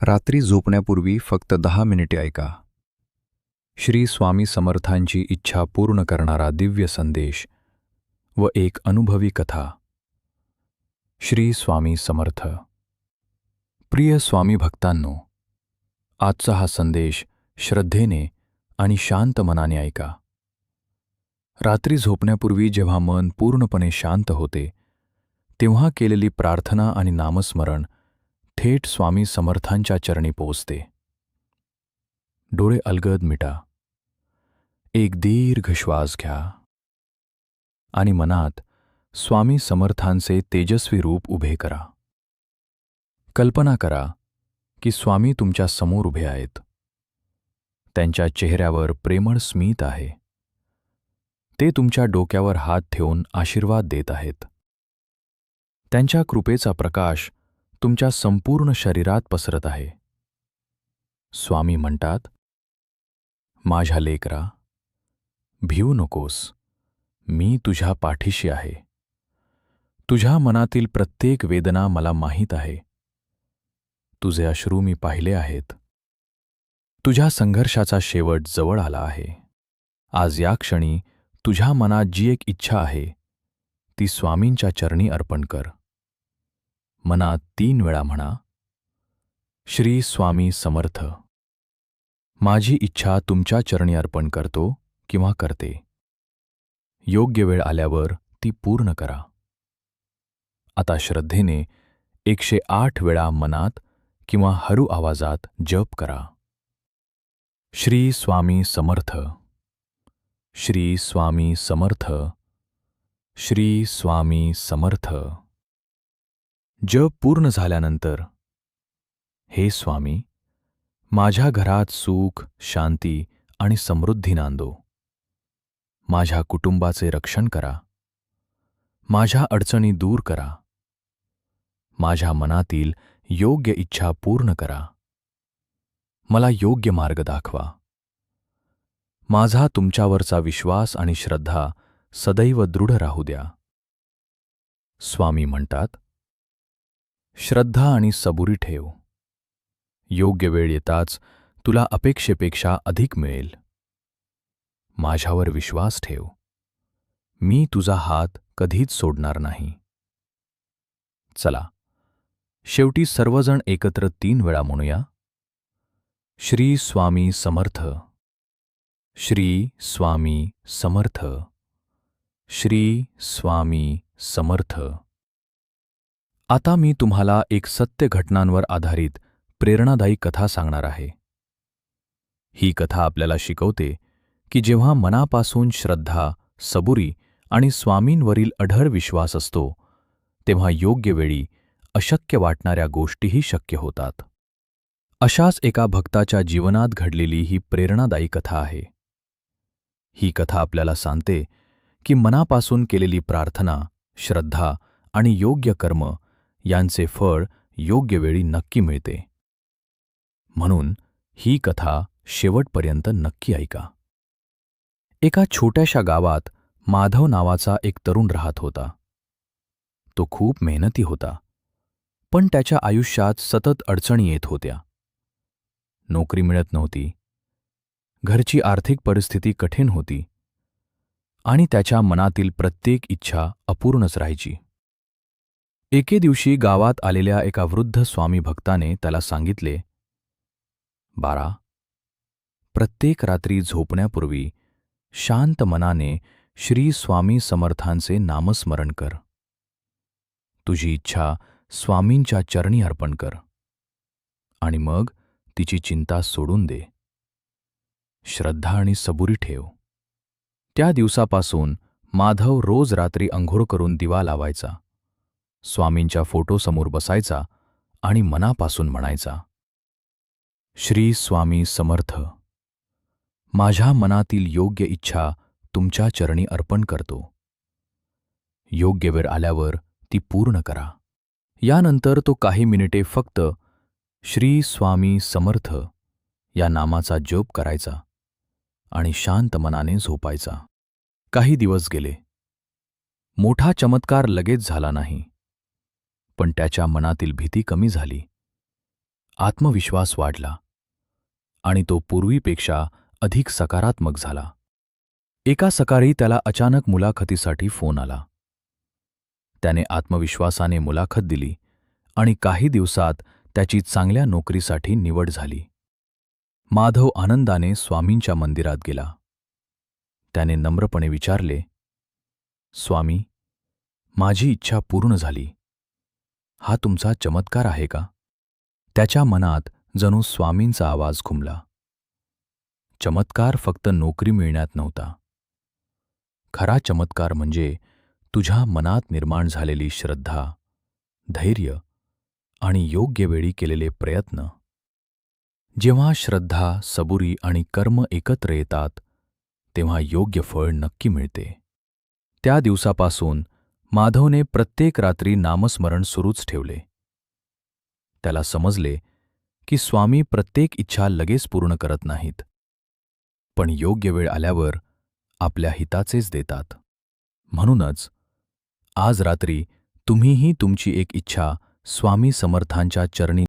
रात्री झोपण्यापूर्वी फक्त 10 मिनिटे ऐका. श्री स्वामी समर्थांची इच्छा पूर्ण करणारा दिव्य संदेश व एक अनुभवी कथा. श्री स्वामी समर्थ. प्रिय स्वामी भक्तांनो, आजचा हा संदेश श्रद्धेने आणि शांत मनाने ऐका. रात्री झोपण्यापूर्वी जेव्हा मन पूर्णपणे शांत होते, तेव्हा केलेली प्रार्थना आणि नामस्मरण थेट स्वामी समर्थांच्या चरणी पोहोचते. डोळे अलगद मिटा. एक दीर्घ श्वास घ्या आणि मनात स्वामी समर्थांचे तेजस्वी रूप उभे करा. कल्पना करा की स्वामी तुमच्या समोर उभे आहेत. त्यांच्या चेहऱ्यावर प्रेमळ स्मित आहे. ते तुमच्या डोक्यावर हात ठेवून आशीर्वाद देत आहेत. त्यांच्या कृपेचा प्रकाश तुमच्या संपूर्ण शरीरात पसरत आहे. स्वामी म्हणतात, माझ्या लेकरा, भिवू नकोस, मी तुझ्या पाठीशी आहे. तुझ्या मनातील प्रत्येक वेदना मला माहीत आहे. तुझे अश्रू मी पाहिले आहेत. तुझ्या संघर्षाचा शेवट जवळ आला आहे. आज या क्षणी तुझ्या मनात जी एक इच्छा आहे, ती स्वामींच्या चरणी अर्पण कर. मनात 3 वेळा म्हणा, श्री स्वामी समर्थ. माझी इच्छा तुमच्या चरणी अर्पण करतो किंवा करते. योग्य वेळ आल्यावर ती पूर्ण करा. आता श्रद्धेने 108 वेळा मनात किंवा हरू आवाजात जप करा. श्री स्वामी समर्थ. श्री स्वामी समर्थ. श्री स्वामी समर्थ. जप पूर्ण झाल्यानंतर, हे स्वामी, माझ्या घरात सुख, शांती आणि समृद्धी नांदो. माझ्या कुटुंबाचे रक्षण करा. माझ्या अडचणी दूर करा. माझ्या मनातील योग्य इच्छा पूर्ण करा. मला योग्य मार्ग दाखवा. माझा तुमच्यावरचा विश्वास आणि श्रद्धा सदैव दृढ राहू द्या. स्वामी म्हणतात, श्रद्धा आणि सबुरी ठेव. योग्य वेळ येताच तुला अपेक्षेपेक्षा अधिक मिळेल. माझ्यावर विश्वास ठेव. मी तुझा हात कधीच सोडणार नाही. चला, शेवटी सर्वजण एकत्र 3 वेळा म्हणूया. श्री स्वामी समर्थ. श्री स्वामी समर्थ. श्री स्वामी समर्थ. आता मी तुम्हाला एक सत्य घटनांवर आधारित प्रेरणादायी कथा सांगणार आहे. ही कथा आपल्याला शिकवते की जेव्हा मनापासून श्रद्धा, सबुरी आणि स्वामींवरील अढळ विश्वास असतो, तेव्हा योग्य वेळी अशक्य वाटणाऱ्या गोष्टीही शक्य होतात. अशाच एका भक्ताच्या जीवनात घडलेली ही प्रेरणादायी कथा आहे. ही कथा आपल्याला सांगते की मनापासून केलेली प्रार्थना, श्रद्धा आणि योग्य कर्म यांचे फळ योग्य वेळी नक्की मिळते. म्हणून ही कथा शेवटपर्यंत नक्की ऐका. एका छोट्याशा गावात माधव नावाचा एक तरुण राहत होता. तो खूप मेहनती होता, पण त्याच्या आयुष्यात सतत अडचणी येत होत्या. नोकरी मिळत नव्हती, घरची आर्थिक परिस्थिती कठीण होती आणि त्याच्या मनातील प्रत्येक इच्छा अपूर्णच राहायची. एके दिवशी गावात आलेल्या एका वृद्ध स्वामी भक्ताने त्याला सांगितले, बाळा, प्रत्येक रात्री झोपण्यापूर्वी शांत मनाने श्री स्वामी समर्थांचे नामस्मरण कर. तुझी इच्छा स्वामींच्या चरणी अर्पण कर आणि मग तिची चिंता सोडून दे. श्रद्धा आणि सबुरी ठेव. त्या दिवसापासून माधव रोज रात्री अंघोळ करून दिवा लावायचा, स्वामींच्या फोटोसमोर बसायचा आणि मनापासून म्हणायचा, श्री स्वामी समर्थ. माझ्या मनातील योग्य इच्छा तुमच्या चरणी अर्पण करतो. योग्य वेळ आल्यावर ती पूर्ण करा. यानंतर तो काही मिनिटे फक्त श्री स्वामी समर्थ या नामाचा जप करायचा आणि शांत मनाने झोपायचा. काही दिवस गेले. मोठा चमत्कार लगेच झाला नाही, पण त्याच्या मनातील भीती कमी झाली आत्मविश्वास वाढला आणि तो पूर्वीपेक्षा अधिक सकारात्मक झाला. एका सकाळी त्याला अचानक मुलाखतीसाठी फोन आला. त्याने आत्मविश्वासाने मुलाखत दिली आणि काही दिवसात त्याची चांगल्या नोकरीसाठी निवड झाली. माधव आनंदाने स्वामींच्या मंदिरात गेला. त्याने नम्रपणे विचारले, "स्वामी, माझी इच्छा पूर्ण झाली. हा तुमचा चमत्कार आहे का?" त्याच्या मनात जणू स्वामींचा आवाज घुमला. चमत्कार फक्त नोकरी मिळण्यात नव्हता. खरा चमत्कार म्हणजे तुझ्या मनात निर्माण झालेली श्रद्धा, धैर्य आणि योग्य वेळी केलेले प्रयत्न. जेव्हा श्रद्धा, सबुरी आणि कर्म एकत्र येतात, तेव्हा योग्य फळ नक्की मिळते. त्या दिवसापासून माधवने प्रत्येक रात्री नामस्मरण सुरूच ठेवले. त्याला समजले की स्वामी प्रत्येक इच्छा लगेच पूर्ण करत नाहीत, पण योग्य वेळ आल्यावर आपल्या हिताचेच देतात. म्हणूनच आज रात्री तुम्हीही तुमची एक इच्छा स्वामी समर्थांच्या चरणी